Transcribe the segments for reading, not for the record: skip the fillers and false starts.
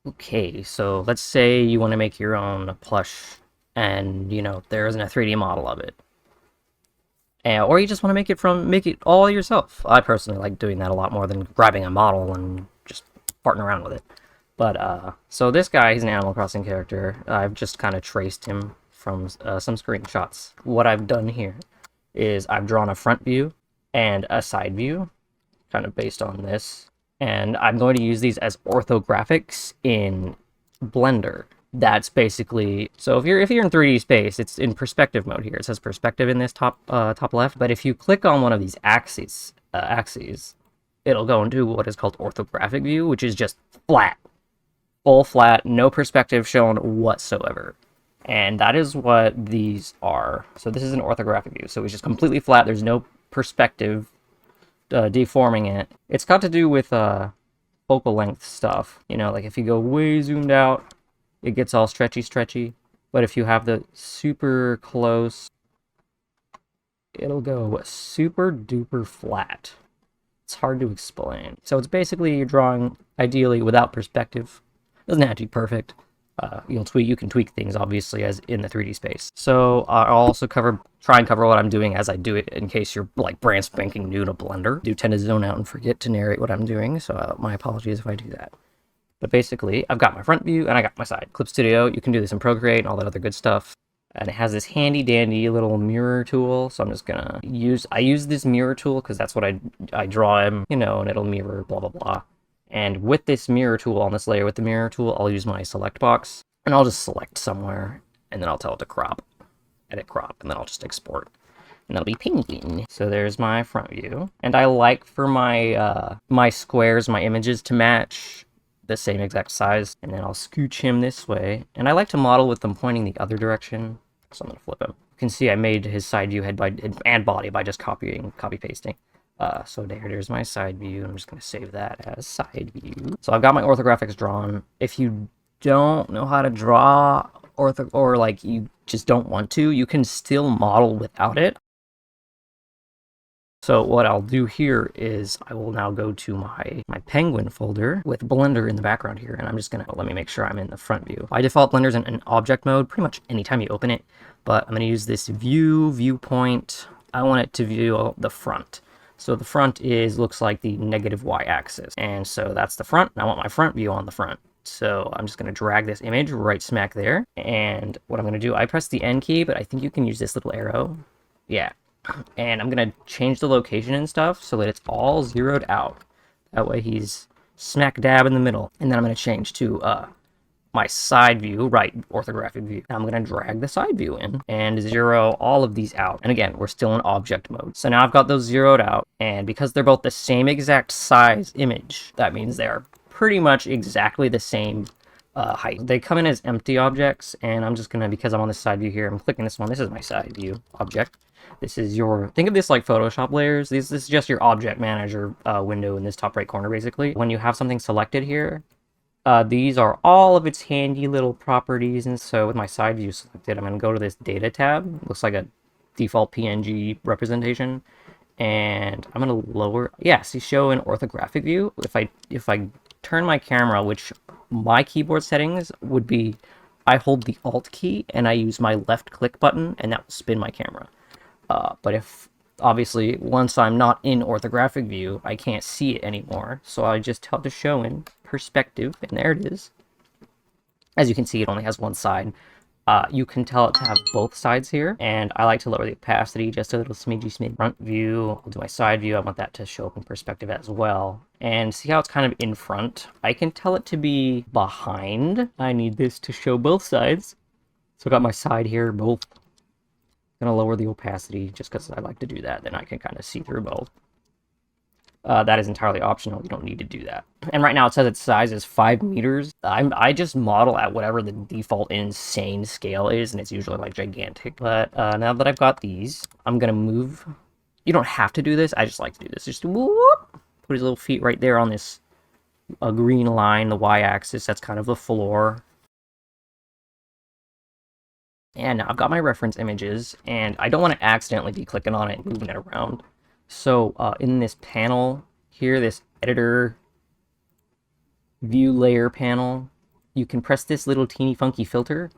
Okay, so let's say you want to make your own plush and, there isn't a 3D model of it. Or you just want to make it all yourself. I personally like doing that a lot more than grabbing a model and just farting around with it. But, so this guy, he's an Animal Crossing character. I've just kind of traced him from some screenshots. What I've done here is I've drawn a front view and a side view, kind of based on this. And I'm going to use these as orthographics in Blender. That's basically, so if you're in 3D space, it's in perspective mode here. It says perspective in this top left. But if you click on one of these axes, it'll go into what is called orthographic view, which is just flat, full flat, no perspective shown whatsoever. And that is what these are. So this is an orthographic view. So it's just completely flat. There's no perspective deforming it. It's got to do with focal length stuff. Like if you go way zoomed out, it gets all stretchy. But if you have the super close, it'll go super duper flat. It's hard to explain. So it's basically you're drawing ideally without perspective. Doesn't have to be perfect. You can tweak things obviously as in the 3D space. So I'll also try and cover what I'm doing as I do it in case you're like brand spanking new to Blender. I do tend to zone out and forget to narrate what I'm doing, so my apologies if I do that. But basically, I've got my front view and I got my side. Clip Studio, you can do this in Procreate and all that other good stuff. And it has this handy dandy little mirror tool, so I'm just gonna I use this mirror tool because that's what I draw him, and it'll mirror blah blah blah. And with this mirror tool on this layer, with the mirror tool, I'll use my select box, and I'll just select somewhere, and then I'll tell it to crop, edit crop, and then I'll just export. And that'll be penguin. So there's my front view. And I like for my my squares, my images to match the same exact size. And then I'll scooch him this way. And I like to model with them pointing the other direction. So I'm gonna flip him. You can see I made his side view head and body by just copy pasting. So there's my side view. I'm just going to save that as side view. So I've got my orthographics drawn. If you don't know how to draw or like you just don't want to, you can still model without it. So what I'll do here is I will now go to my penguin folder with Blender in the background here, and I'm just going to let me make sure I'm in the front view. By default, Blender's in object mode pretty much anytime you open it, but I'm going to use this viewpoint. I want it to view the front. So the front looks like the negative y-axis. And so that's the front, and I want my front view on the front. So I'm just going to drag this image right smack there. And what I'm going to do, I press the N key, but I think you can use this little arrow. Yeah. And I'm going to change the location and stuff so that it's all zeroed out. That way he's smack dab in the middle. And then I'm going to change to my side view, right, orthographic view. Now I'm going to drag the side view in and zero all of these out. And again, we're still in object mode. So now I've got those zeroed out, and because they're both the same exact size image, that means they are pretty much exactly the same height. They come in as empty objects, and I'm just going to, because I'm on this side view here, I'm clicking this one. This is my side view object. This is think of this like Photoshop layers. This is just your object manager window in this top right corner, basically. When you have something selected here, these are all of its handy little properties, and so with my side view selected, I'm going to go to this data tab. Looks like a default PNG representation, and I'm going to lower, see, show an orthographic view. If I turn my camera, which my keyboard settings would be, I hold the Alt key and I use my left click button, and that will spin my camera. But if obviously once I'm not in orthographic view, I can't see it anymore, so I just tell it to show in perspective, and there it is. As you can see, it only has one side. You can tell it to have both sides here, and I like to lower the opacity just a little smidgy. Front view, I'll do my side view. I want that to show up in perspective as well. And see how it's kind of in front? I can tell it to be behind. I need this to show both sides. So I got my side here, both. Gonna lower the opacity just because I like to do that. Then I can kind of see through both. That is entirely optional. You don't need to do that. And right now it says its size is 5 meters. I just model at whatever the default insane scale is, and it's usually like gigantic. But now that I've got these, I'm gonna move. You don't have to do this. I just like to do this. Just whoop, put his little feet right there on this green line, the y-axis. That's kind of the floor. And now I've got my reference images, and I don't want to accidentally be clicking on it and moving it around. So in this panel here, this editor view layer panel, you can press this little teeny funky filter,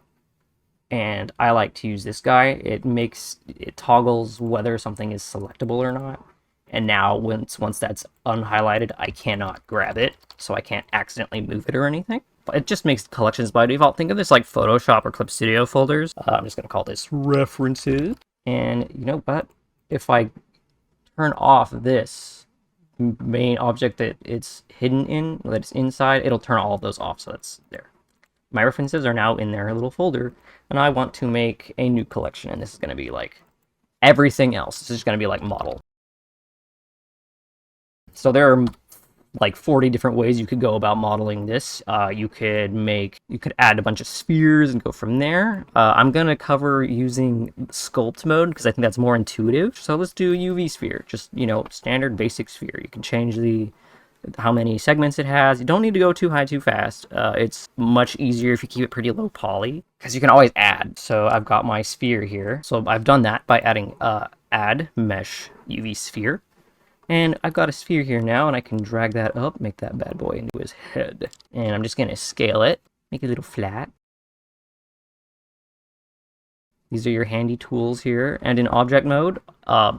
and I like to use this guy. It toggles whether something is selectable or not. And now once that's unhighlighted, I cannot grab it, so I can't accidentally move it or anything. But it just makes collections by default. Think of this like Photoshop or Clip Studio folders. I'm just gonna call this references. And you know what? If I turn off this main object that it's hidden in, that it's inside, it'll turn all of those off, so that's there. My references are now in their little folder, and I want to make a new collection, and this is going to be like everything else. This is going to be like model. So there are like 40 different ways you could go about modeling this. You could add a bunch of spheres and go from there. I'm gonna cover using sculpt mode because I think that's more intuitive. So let's do UV sphere, just, you know, standard basic sphere. You can change how many segments it has. You don't need to go too high too fast. It's much easier if you keep it pretty low poly, because you can always add. So I've got my sphere here. So I've done that by adding add mesh UV sphere. And I've got a sphere here now, and I can drag that up, make that bad boy into his head. And I'm just going to scale it, make it a little flat. These are your handy tools here. And in object mode,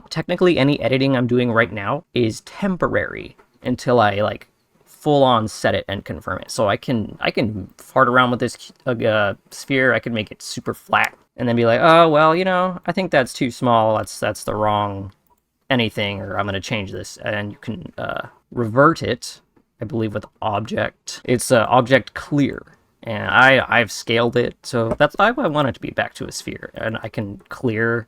technically any editing I'm doing right now is temporary until I like full on set it and confirm it. So I can fart around with this sphere. I can make it super flat and then be like, oh, well, you know, I think that's too small. That's the wrong anything, or I'm going to change this, and you can revert it, I believe, with object. It's object clear, and I've scaled it, so that's I want it to be back to a sphere, and I can clear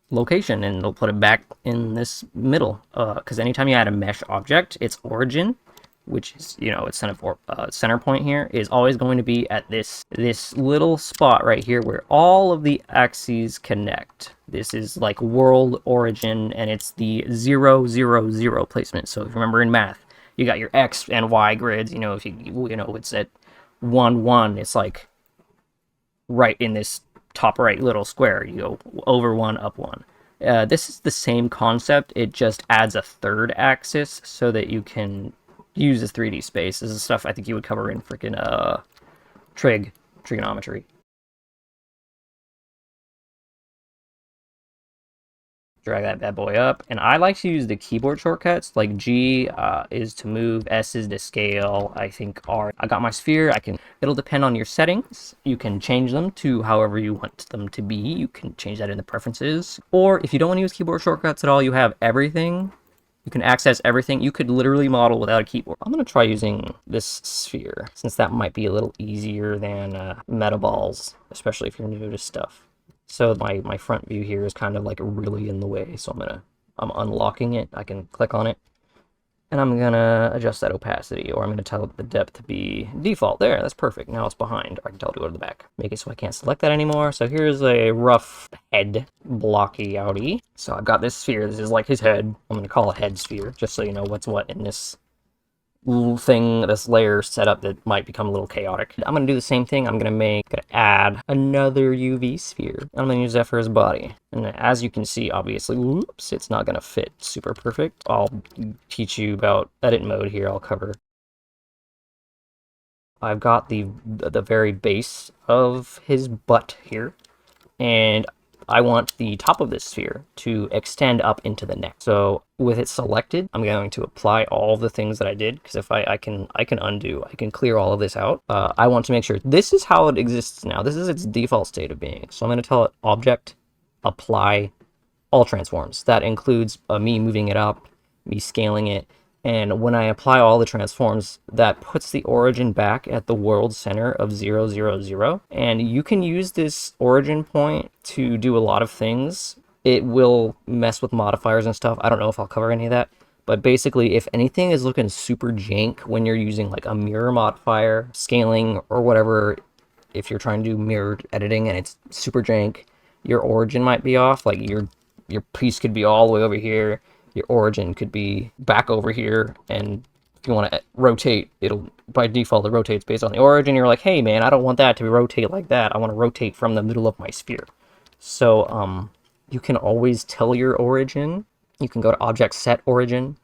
location, and it'll put it back in this middle, because anytime you add a mesh object, its origin, which is, you know, its center point here, is always going to be at this little spot right here where all of the axes connect. This is like world origin, and it's the 0, 0, 0 placement. So if you remember in math, you got your X and Y grids. You know, if it's at 1, 1, it's like right in this top right little square. You go over 1, up 1. This is the same concept. It just adds a third axis so that you can use this 3D space. This is stuff I think you would cover in freaking trigonometry. Drag that bad boy up, and I like to use the keyboard shortcuts. Like G is to move, S is to scale, I think R. I got my sphere. It'll depend on your settings. You can change them to however you want them to be. You can change that in the preferences, or if you don't want to use keyboard shortcuts at all, you have everything. You can access everything. You could literally model without a keyboard. I'm going to try using this sphere, since that might be a little easier than meta balls, especially if you're new to stuff. So my front view here is kind of like really in the way, so I'm unlocking it. I can click on it, and I'm gonna adjust that opacity, or I'm gonna tell it the depth to be default. There, that's perfect. Now it's behind. I can tell it to go to the back. Make it so I can't select that anymore. So here's a rough head blocky outie. So I've got this sphere. This is like his head. I'm gonna call it head sphere, just so you know what's what in this little thing, this layer setup that might become a little chaotic. I'm gonna do the same thing. I'm gonna add another UV sphere. I'm gonna use that for his body. And as you can see, obviously, whoops, it's not gonna fit super perfect. I'll teach you about edit mode here. I'll cover. I've got the very base of his butt here, and I want the top of this sphere to extend up into the neck. So with it selected, I'm going to apply all the things that I did, because if I can undo, I can clear all of this out. I want to make sure this is how it exists now. This is its default state of being. So I'm going to tell it object, apply all transforms. That includes me moving it up, me scaling it. And when I apply all the transforms, that puts the origin back at the world center of 0, 0, 0. And you can use this origin point to do a lot of things. It will mess with modifiers and stuff. I don't know if I'll cover any of that. But basically, if anything is looking super jank when you're using like a mirror modifier, scaling, or whatever, if you're trying to do mirrored editing and it's super jank, your origin might be off. Like your piece could be all the way over here. Your origin could be back over here, and if you want to rotate, it'll by default it rotates based on the origin. You're like, hey man, I don't want that to rotate like that. I want to rotate from the middle of my sphere. So you can always tell your origin. You can go to object set origin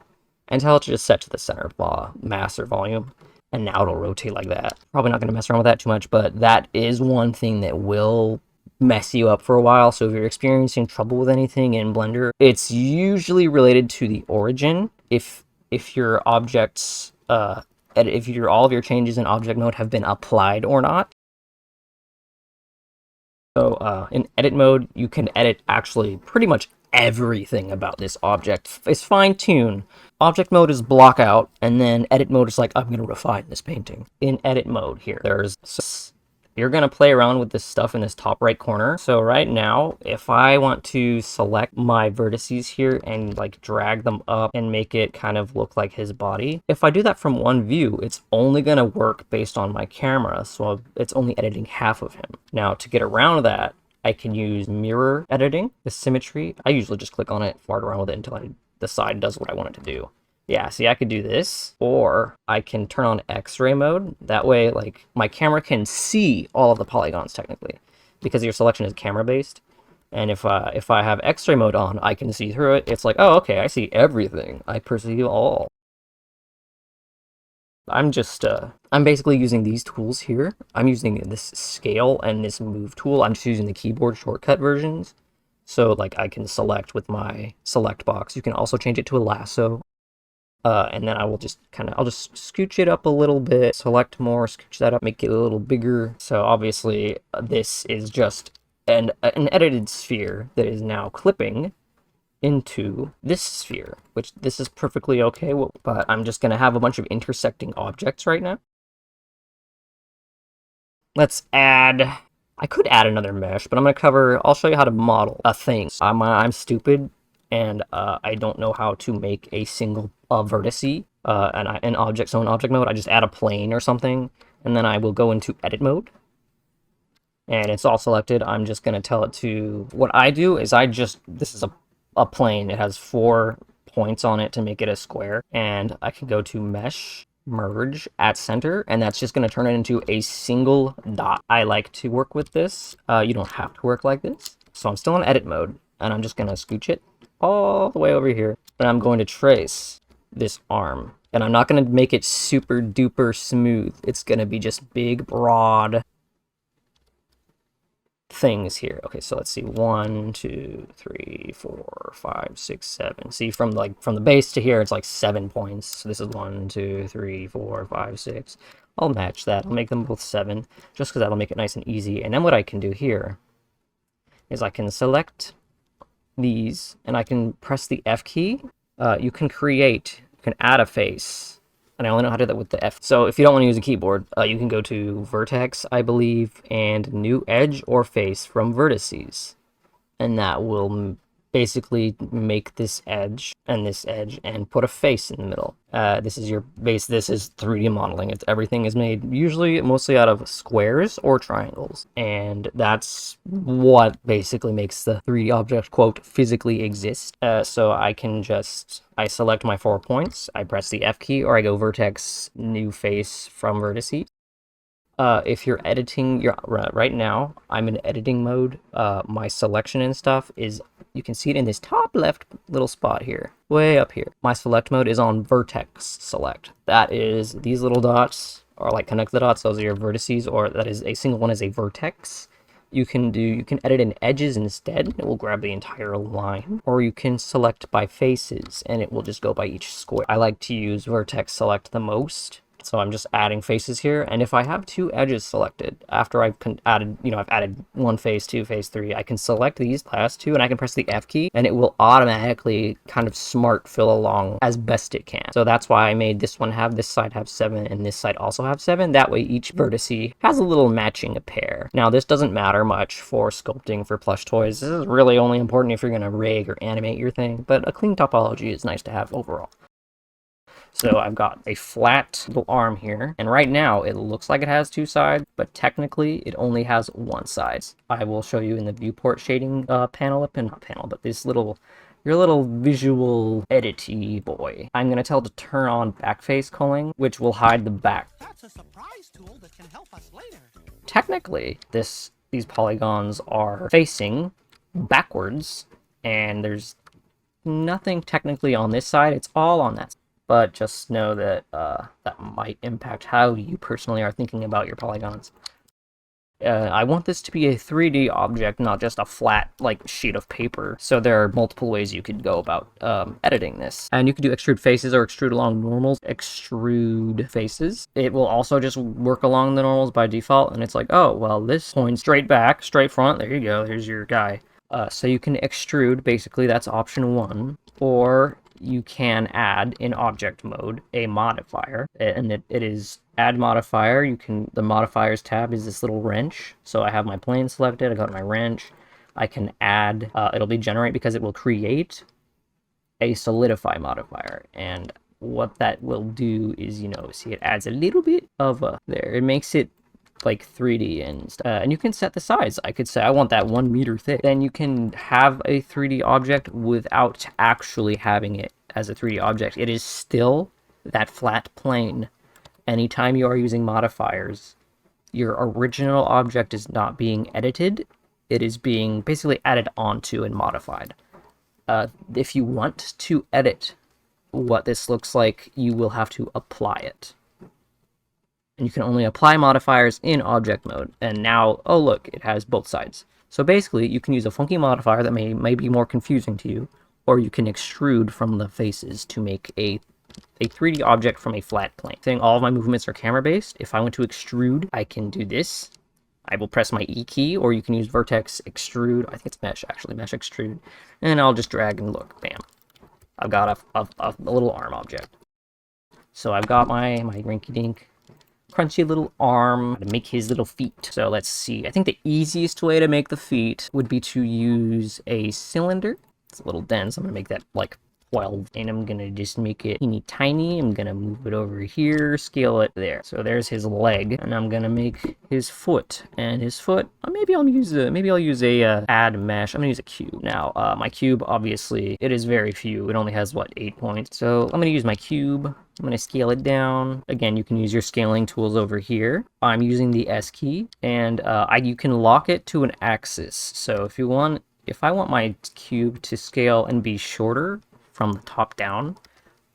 and tell it to just set to the center of mass or volume, and now it'll rotate like that. Probably not going to mess around with that too much, but that is one thing that will mess you up for a while. So if you're experiencing trouble with anything in Blender, it's usually related to the origin. If your objects, if all of your changes in object mode have been applied or not. So in edit mode, you can edit actually pretty much everything about this object. It's fine-tuned. Object mode is block out, and then edit mode is like, I'm going to refine this painting. In edit mode here, you're going to play around with this stuff in this top right corner. So right now, if I want to select my vertices here and like drag them up and make it kind of look like his body, if I do that from one view, it's only going to work based on my camera. So it's only editing half of him. Now to get around that, I can use mirror editing, the symmetry. I usually just click on it, fart around with it until the side does what I want it to do. Yeah, see, I could do this, or I can turn on X-ray mode. That way, like, my camera can see all of the polygons, technically, because your selection is camera-based. And if I have X-ray mode on, I can see through it. It's like, oh, okay, I see everything. I perceive all. I'm basically using these tools here. I'm using this scale and this move tool. I'm just using the keyboard shortcut versions. So, like, I can select with my select box. You can also change it to a lasso. And then I will just I'll just scooch it up a little bit, select more, scooch that up, make it a little bigger. So obviously this is just an edited sphere that is now clipping into this sphere, which this is perfectly okay, but I'm just gonna have a bunch of intersecting objects right now. I could add another mesh, but I'll show you how to model a thing. I'm stupid, and I don't know how to make a single vertice in object mode. I just add a plane or something, and then I will go into edit mode, and it's all selected. I'm just going to tell it to, what I do is this is a plane. It has 4 points on it to make it a square, and I can go to mesh, merge at center, and that's just going to turn it into a single dot. I like to work with this. You don't have to work like this. So I'm still in edit mode, and I'm just going to scooch it all the way over here, and I'm going to trace this arm, and I'm not going to make it super duper smooth. It's going to be just big, broad things here. Okay, so let's see, 1, 2, 3, 4, 5, 6, 7. See, from the base to here, it's like 7 points. So this is 1, 2, 3, 4, 5, 6. I'll match that. I'll make them both 7, just because that'll make it nice and easy. And then what I can do here is I can select these, and I can press the F key. You can add a face, and I only know how to do that with the F. So if you don't want to use a keyboard, you can go to vertex, I believe, and new edge or face from vertices, and that will basically make this edge and put a face in the middle. This is your base. This is 3D modeling. Everything is made mostly out of squares or triangles, and that's what basically makes the 3D object, quote, physically exist. So I select my 4 points, I press the F key, or I go vertex, new face from vertices. If you're editing, right now, I'm in editing mode. My selection and stuff is, you can see it in this top left little spot here, way up here. My select mode is on vertex select. That is, these little dots are like connect the dots, those are your vertices, or that is a single one is a vertex. You can edit in edges instead, it will grab the entire line, or you can select by faces, and it will just go by each square. I like to use vertex select the most. So I'm just adding faces here, and if I have 2 edges selected, after I've added 1 face, 2 face, 3, I can select these last 2, and I can press the F key, and it will automatically kind of smart fill along as best it can. So that's why I made this side have 7, and this side also have 7. That way each vertice has a little matching pair. Now this doesn't matter much for sculpting for plush toys. This is really only important if you're going to rig or animate your thing, but a clean topology is nice to have overall. So I've got a flat little arm here, and right now it looks like it has 2 sides, but technically it only has 1 side. I will show you in the viewport shading your little visual edity boy. I'm going to tell it to turn on backface culling, which will hide the back. That's a surprise tool that can help us later. Technically, these polygons are facing backwards, and there's nothing technically on this side. It's all on that side. but just know that that might impact how you personally are thinking about your polygons. I want this to be a 3D object, not just a flat, like, sheet of paper. So there are multiple ways you could go about editing this. And you could do extrude faces or extrude along normals. Extrude faces. It will also just work along the normals by default, and it's like, oh, well, this points straight back, straight front. There you go. Here's your guy. So you can extrude, basically, that's option 1. Or you can add, in object mode, a modifier, and it is add modifier. The modifiers tab is this little wrench. So I have my plane selected, I got my wrench. I can add, it'll be generate because it will create a solidify modifier. And what that will do is, see, it adds a little bit of there. It makes it like 3D and stuff. And you can set the size. I could say I want that 1 meter thick. Then you can have a 3D object without actually having it as a 3D object. It is still that flat plane. Anytime you are using modifiers, your original object is not being edited. It is being basically added onto and modified. If you want to edit what this looks like, you will have to apply it. And you can only apply modifiers in object mode. And now, oh look, it has both sides. So basically, you can use a funky modifier that may be more confusing to you, or you can extrude from the faces to make a 3D object from a flat plane. Saying all of my movements are camera-based. If I want to extrude, I can do this. I will press my E key, or you can use vertex extrude. I think it's mesh, actually, mesh extrude. And I'll just drag and look, bam. I've got a little arm object. So I've got my rinky-dink crunchy little arm to make his little feet. So let's see. I think the easiest way to make the feet would be to use a cylinder. It's a little dense. I'm going to make that like 12, and I'm going to just make it teeny tiny. I'm going to move it over here, scale it there. So there's his leg, and I'm going to make his foot. And his foot, maybe I'll use a add mesh. I'm going to use a cube. Now, my cube, obviously, it is very few. It only has, what, 8 points. So I'm going to use my cube. I'm going to scale it down. Again, you can use your scaling tools over here. I'm using the S key, and you can lock it to an axis. So if I want my cube to scale and be shorter from the top down,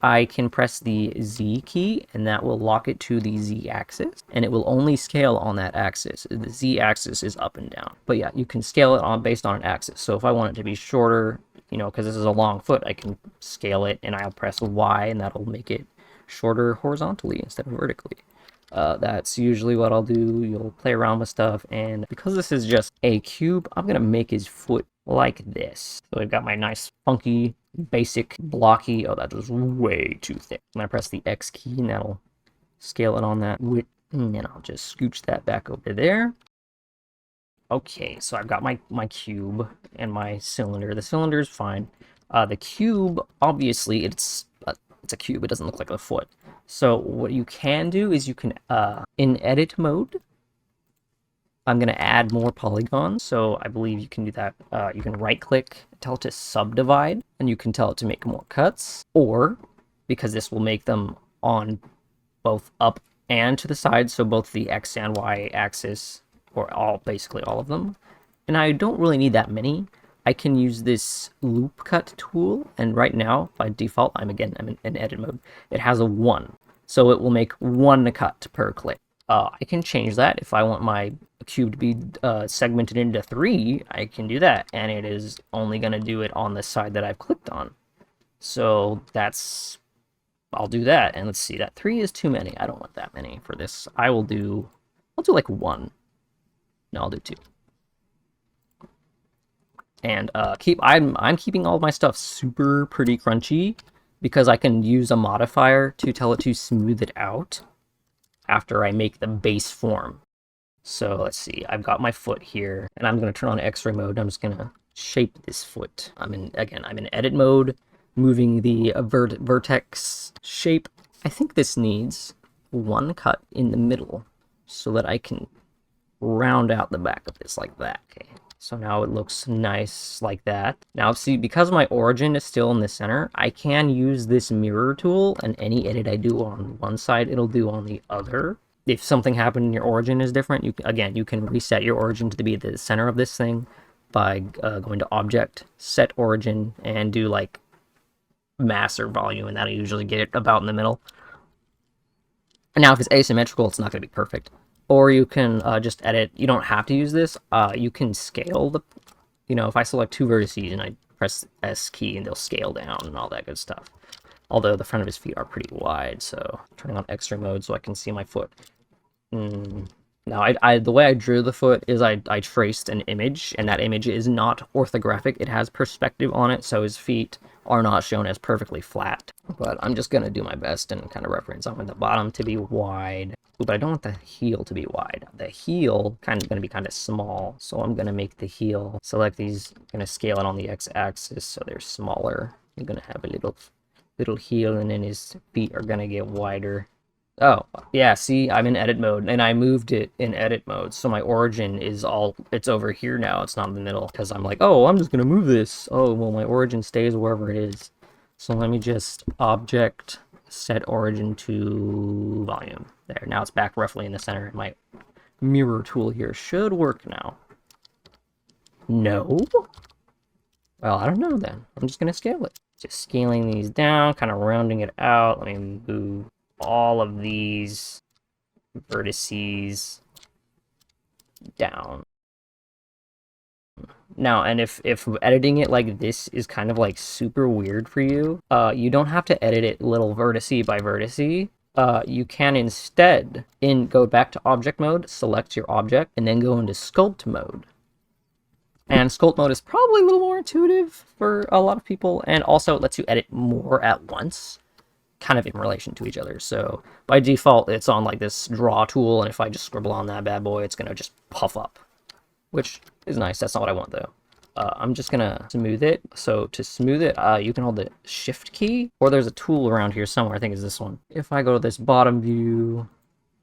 I can press the Z key, and that will lock it to the Z axis, and it will only scale on that axis. The Z axis is up and down. But yeah, you can scale it based on an axis. So if I want it to be shorter, because this is a long foot, I can scale it, and I'll press Y, and that'll make it shorter horizontally instead of vertically. That's usually what I'll do. You'll play around with stuff, and because this is just a cube, I'm gonna make his foot like this. So I've got my nice funky basic blocky. Oh, that was way too thick. I'm gonna press the X key, and that'll scale it on that width, and then I'll just scooch that back over there. Okay, so I've got my cube and my cylinder. The cylinder is fine. The cube, obviously, it's a cube. It doesn't look like a foot. So what you can do is you can, in edit mode, I'm going to add more polygons. So I believe you can do that. You can right click, tell it to subdivide, and you can tell it to make more cuts. Or, because this will make them on both up and to the side, so both the X and Y axis, or basically all of them. And I don't really need that many. I can use this loop cut tool, and right now, by default, I'm in edit mode. It has a 1, so it will make 1 cut per click. I can change that. If I want my cube to be segmented into 3, I can do that, and it is only going to do it on the side that I've clicked on. So I'll do that, and let's see, that 3 is too many. I don't want that many for this. I'll do like 1. No, I'll do 2. And I'm keeping all of my stuff super pretty crunchy because I can use a modifier to tell it to smooth it out after I make the base form. So let's see, I've got my foot here, and I'm going to turn on X-ray mode. I'm just going to shape this foot. I'm in edit mode, moving the vertex shape. I think this needs 1 cut in the middle so that I can round out the back of this like that. Okay. So now it looks nice like that. Now see, because my origin is still in the center, I can use this mirror tool, and any edit I do on one side, it'll do on the other. If something happened and your origin is different, you can reset your origin to be the center of this thing by going to Object, Set Origin, and do like mass or volume, and that'll usually get it about in the middle. And now if it's asymmetrical, it's not going to be perfect. Or you can just edit. You don't have to use this. You can scale the, if I select 2 vertices and I press S key, and they'll scale down and all that good stuff. Although the front of his feet are pretty wide, so turning on extra mode so I can see my foot. Now, the way I drew the foot is I traced an image, and that image is not orthographic. It has perspective on it, so his feet are not shown as perfectly flat. But I'm just going to do my best and kind of reference. I want the bottom to be wide, but I don't want the heel to be wide. The heel kind of going to be kind of small, so I'm going to make the heel, select these, going to scale it on the x-axis so they're smaller. I'm going to have a little heel, and then his feet are going to get wider. Oh, yeah, see, I'm in edit mode, and I moved it in edit mode, so my origin is it's over here now, it's not in the middle, because I'm like, oh, I'm just going to move this. Oh, well, my origin stays wherever it is. So let me just object, set origin to volume. There, now it's back roughly in the center. My mirror tool here should work now. No? Well, I don't know then. I'm just going to scale it. Just scaling these down, kind of rounding it out. Let me move all of these vertices down. Now, and if editing it like this is kind of like super weird for you, you don't have to edit it little vertice by vertice. You can instead go back to object mode, select your object, and then go into sculpt mode. And sculpt mode is probably a little more intuitive for a lot of people, and also it lets you edit more at once, kind of in relation to each other. So by default, it's on like this draw tool, and if I just scribble on that bad boy, it's gonna just puff up, which is nice. That's not what I want though. I'm just gonna smooth it. So to smooth it, you can hold the shift key, or there's a tool around here somewhere. I think it's this one. If I go to this bottom view,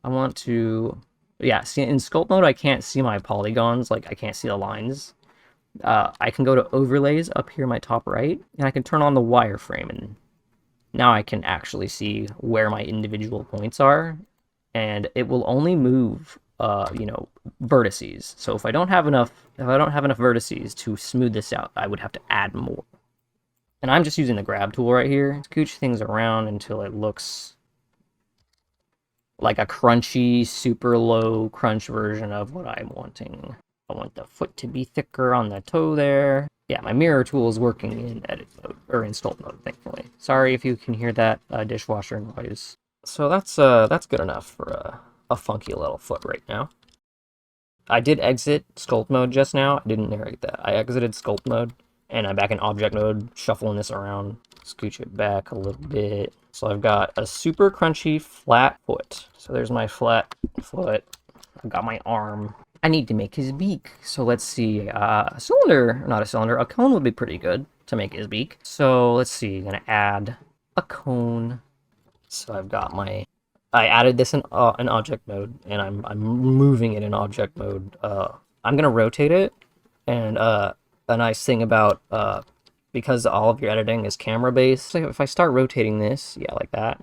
I want to, yeah, see in sculpt mode, I can't see my polygons, like I can't see the lines. I can go to overlays up here in my top right, and I can turn on the wireframe, and now I can actually see where my individual points are, and it will only move, vertices. So if I don't have enough vertices to smooth this out, I would have to add more. And I'm just using the grab tool right here, scooch things around until it looks like a crunchy, super low crunch version of what I'm wanting. I want the foot to be thicker on the toe there. Yeah, my mirror tool is working in edit mode, or in sculpt mode, thankfully. Sorry if you can hear that dishwasher noise. So that's good enough for a funky little foot right now. I did exit sculpt mode just now. I didn't narrate that. I exited sculpt mode, and I'm back in object mode, shuffling this around, scooch it back a little bit. So I've got a super crunchy flat foot. So there's my flat foot. I've got my arm. I need to make his beak. So let's see, a cone would be pretty good to make his beak. So let's see, I'm gonna add a cone. So I've got I added this in object mode, and I'm moving it in object mode. I'm gonna rotate it, and a nice thing about, because all of your editing is camera based, so if I start rotating this, yeah, like that,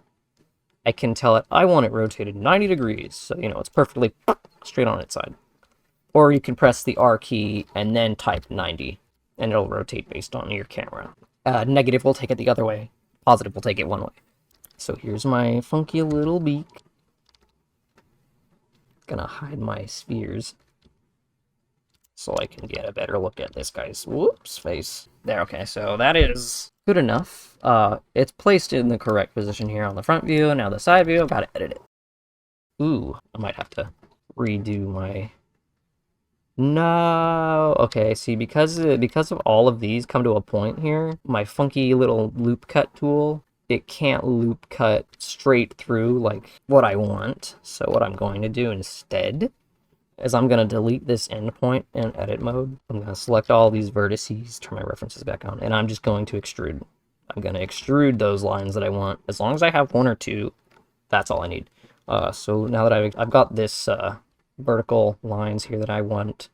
I can tell it I want it rotated 90 degrees, so it's perfectly straight on its side. Or you can press the R key and then type 90, and it'll rotate based on your camera. Negative will take it the other way. Positive will take it one way. So here's my funky little beak. Gonna hide my spheres so I can get a better look at this guy's face. There, okay, so that is good enough. It's placed in the correct position here on the front view. Now the side view, I've got to edit it. Ooh, I might have to redo my... No, okay, see, because of all of these come to a point here, my funky little loop cut tool, it can't loop cut straight through like what I want. So what I'm going to do instead is I'm going to delete this endpoint in edit mode. I'm going to select all these vertices, turn my references back on, and I'm just going to extrude. I'm going to extrude those lines that I want. As long as I have one or two, that's all I need. So now that I've got this vertical lines here that I want,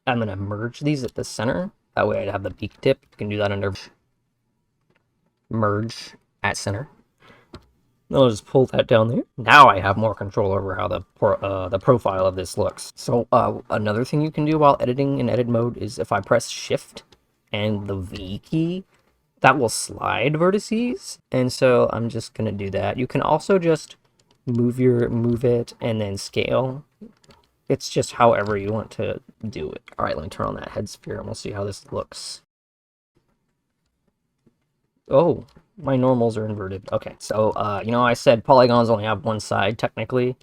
I'm going to merge these at the center. That way I'd have the beak tip. You can do that under merge at center. I'll just pull that down there. Now I have more control over how the profile of this looks. So another thing you can do while editing in edit mode is if I press shift and the V key, that will slide vertices, and so I'm just gonna do that. You can also just move it and then scale. It's just however you want to do it. All right, let me turn on that head sphere and we'll see how this looks. Oh, my normals are inverted. Okay, so, you know, I said polygons only have one side, technically.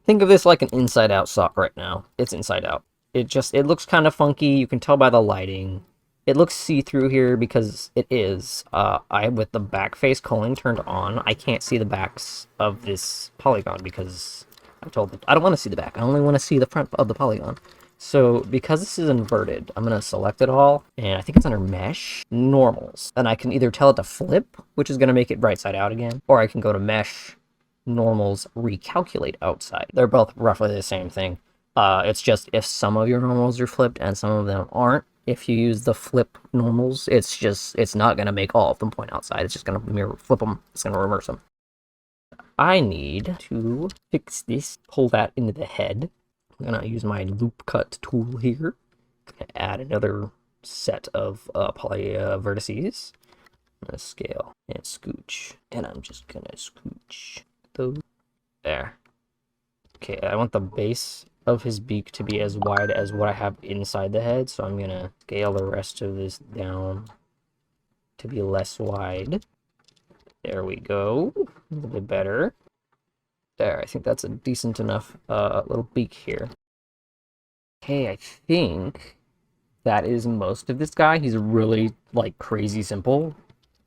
Think of this like an inside-out sock right now. It's inside out. It looks kind of funky. You can tell by the lighting. It looks see-through here because it is. With the back face culling turned on, I can't see the backs of this polygon because I don't want to see the back. I only want to see the front of the polygon. So because this is inverted, I'm going to select it all, and I think it's under Mesh, Normals. And I can either tell it to flip, which is going to make it right side out again, or I can go to Mesh, Normals, Recalculate Outside. They're both roughly the same thing. It's just if some of your normals are flipped and some of them aren't, if you use the flip normals, it's not going to make all of them point outside. It's just going to flip them. It's going to reverse them. I need to fix this, pull that into the head. I'm going to use my loop cut tool here. Add another set of poly vertices. I'm going to scale and scooch. And I'm just going to scooch those. There. Okay, I want the base of his beak to be as wide as what I have inside the head, so I'm going to scale the rest of this down to be less wide. There we go. A little bit better. There, I think that's a decent enough little beak here. Okay, I think that is most of this guy. He's really, like, crazy simple.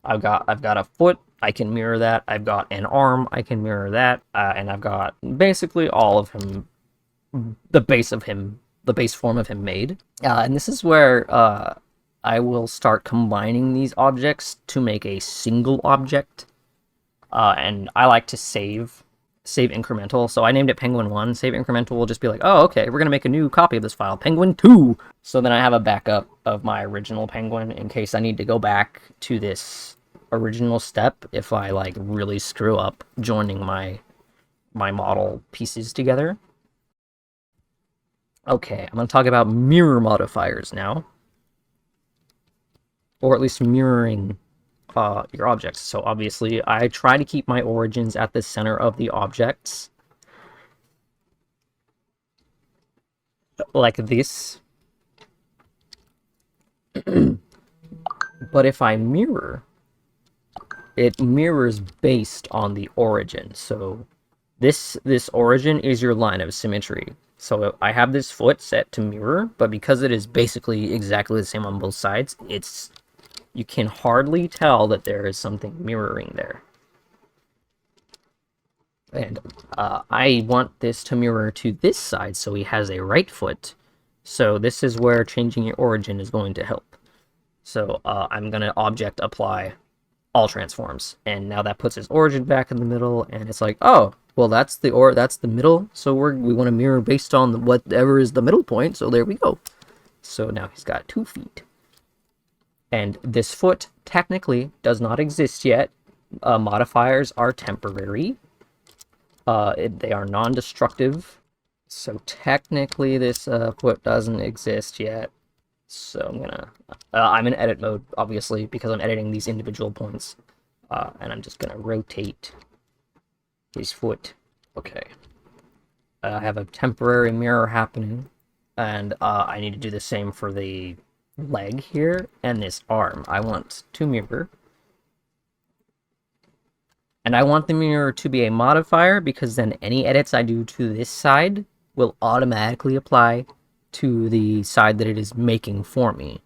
I've got a foot, I can mirror that. I've got an arm, I can mirror that. And I've got basically all of him, the base form of him made. And this is where I will start combining these objects to make a single object. And I like to save incremental. So I named it Penguin 1. Save incremental will just be like, oh, okay, we're going to make a new copy of this file, Penguin 2. So then I have a backup of my original Penguin in case I need to go back to this original step if I, like, really screw up joining my model pieces together. Okay, I'm going to talk about mirror modifiers now. Or at least mirroring your objects. So obviously, I try to keep my origins at the center of the objects. Like this. But if I mirror, it mirrors based on the origin. So this origin is your line of symmetry. So I have this foot set to mirror, but because it is basically exactly the same on both sides, you can hardly tell that there is something mirroring there. And I want this to mirror to this side, so he has a right foot. So this is where changing your origin is going to help. So I'm going to object apply all transforms, and now that puts his origin back in the middle, and it's like, oh, well, that's the middle, so we want to mirror based on whatever is the middle point, so there we go. So now he's got 2 feet. And this foot technically does not exist yet. Modifiers are temporary. They are non-destructive. So technically this foot doesn't exist yet. So I'm in edit mode, obviously, because I'm editing these individual points. And I'm just gonna rotate his foot. Okay. I have a temporary mirror happening. And I need to do the same for the leg here and this arm. I want to mirror. And I want the mirror to be a modifier because then any edits I do to this side will automatically apply to the side that it is making for me.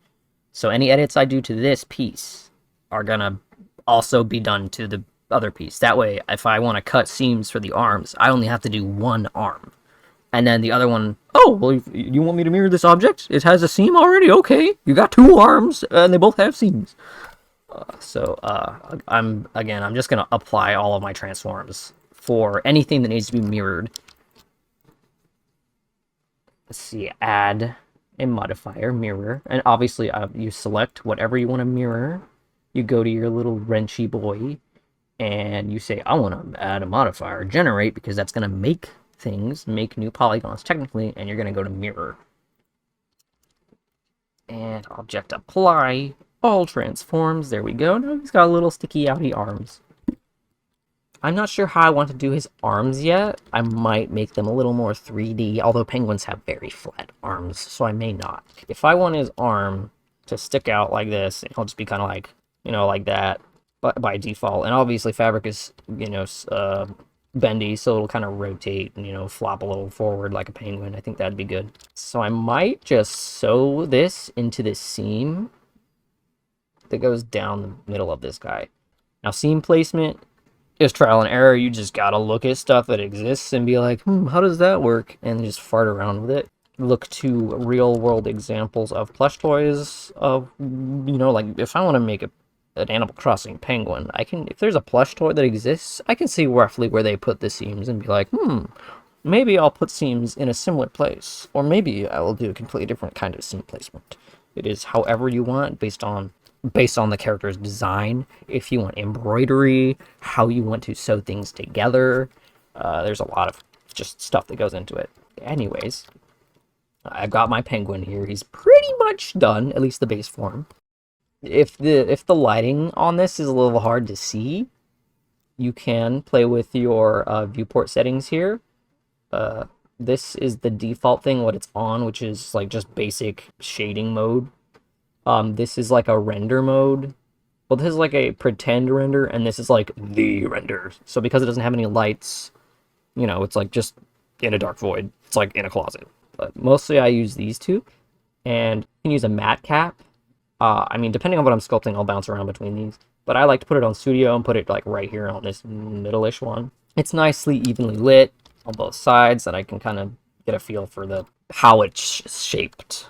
So any edits I do to this piece are gonna also be done to the other piece. That way, if I want to cut seams for the arms, I only have to do one arm. And then the other one, oh, well, you want me to mirror this object? It has a seam already? Okay, you got 2 arms, and they both have seams. I'm just going to apply all of my transforms for anything that needs to be mirrored. Let's see, add a modifier, mirror. And obviously, you select whatever you want to mirror. You go to your little wrenchy boy, and you say, I want to add a modifier, generate, because that's going to make new polygons technically, and you're going to go to mirror. And object apply, all transforms. There we go. Now he's got little sticky outy arms. I'm not sure how I want to do his arms yet. I might make them a little more 3D, although penguins have very flat arms, so I may not. If I want his arm to stick out like this, it'll just be kind of like, you know, like that by default. And obviously fabric is, you know, bendy, so it'll kind of rotate and, you know, flop a little forward like a penguin. I think that'd be good. So I might just sew this into this seam that goes down the middle of this guy. Now, seam placement is trial and error. You just gotta look at stuff that exists and be like, how does that work? And just fart around with it. Look to real world examples of plush toys of, you know, like if I want to make an Animal Crossing penguin, I can, if there's a plush toy that exists, I can see roughly where they put the seams and be like, maybe I'll put seams in a similar place, or maybe I will do a completely different kind of seam placement. It is however you want, based on the character's design. If you want embroidery, how you want to sew things together, there's a lot of just stuff that goes into it. Anyways, I've got my penguin here. He's pretty much done, at least the base form. If the lighting on this is a little hard to see, you can play with your viewport settings here. This is the default thing, what it's on, which is like just basic shading mode. This is like a render mode. Well, this is like a pretend render, and this is like the render. So because it doesn't have any lights, you know, it's like just in a dark void. It's like in a closet. But mostly I use these two. And you can use a matte cap. I mean, depending on what I'm sculpting, I'll bounce around between these. But I like to put it on Studio and put it like right here on this middle-ish one. It's nicely evenly lit on both sides, and I can kind of get a feel for how it's shaped.